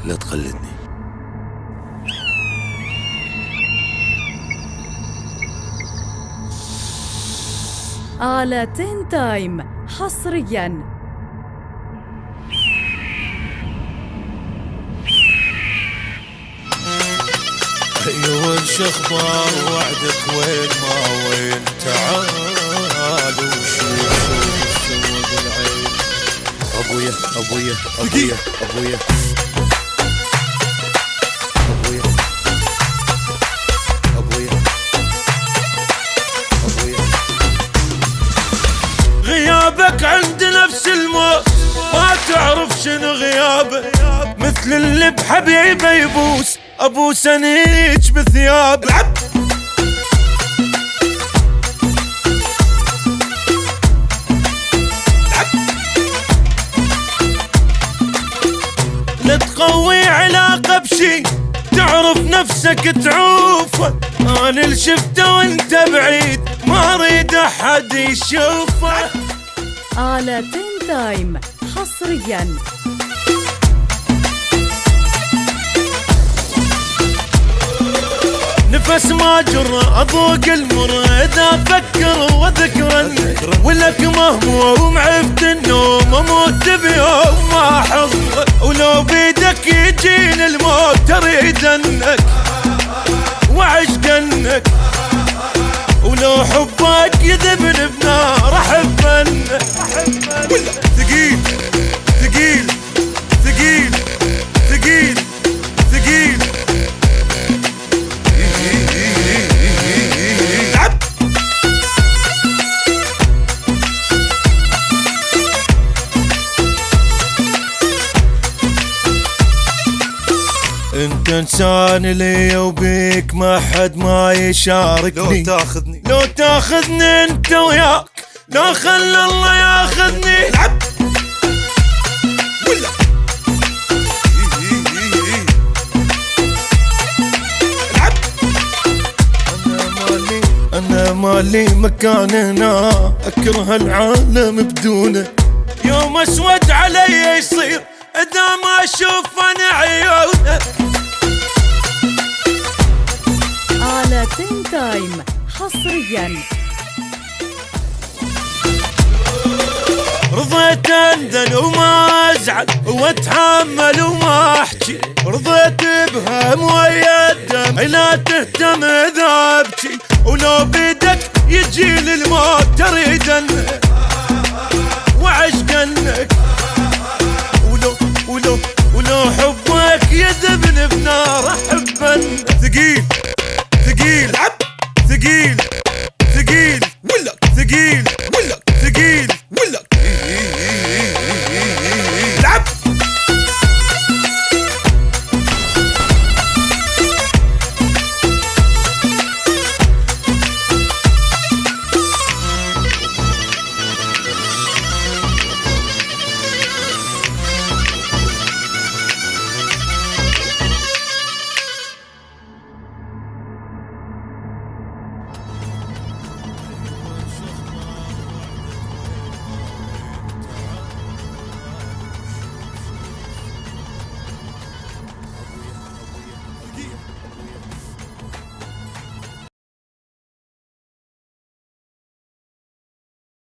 لا تقلدني. على تين تايم حصرياً. ايوه شخبار وعدك وين ما وين، تعال وشوف سود العين. ابويا ابويا ابويا ابويا ابويا ابويا ابويا. غيابك عند نفس الموت، ما تعرف شنو غيابه، مثل اللي بحبيبه يبوس ابو سنيج بثياب. العب لا تقوي علاقة بشي، تعرف نفسك تعوفه. انا اللي شفته وانت بعيد، ما اريد احد يشوفه. على تين تايم حصرياً. نفس ما جر اذوق المر، اذا افكر واذكرن ولك مهموم عفت النوم، اموت بيوم ما حضر. ولو بيدك يجيني الموت اريد انك وعشقنك، ولو حبك يذبني بنار احبنك. ثقيل ثقيل ثقيل ثقيل ثقيل. انت انسان لي وبيك ما حد ما يشاركني. لو تاخذني انت وياك، لا خلى الله ياخذني. العب ولا العب. انا مالي مكان هنا، اكره العالم بدونه. يوم اسود علي يصير اذا ما اشوف انا عيونه. على تين تايم حصرياً. رضيت انذل وما ازعل واتحمل وما احكي، رضيت بهم ويا الدم لا تهتم اذا ابكي. ولو بيدك يجي الموت اريد انك وعشقنك.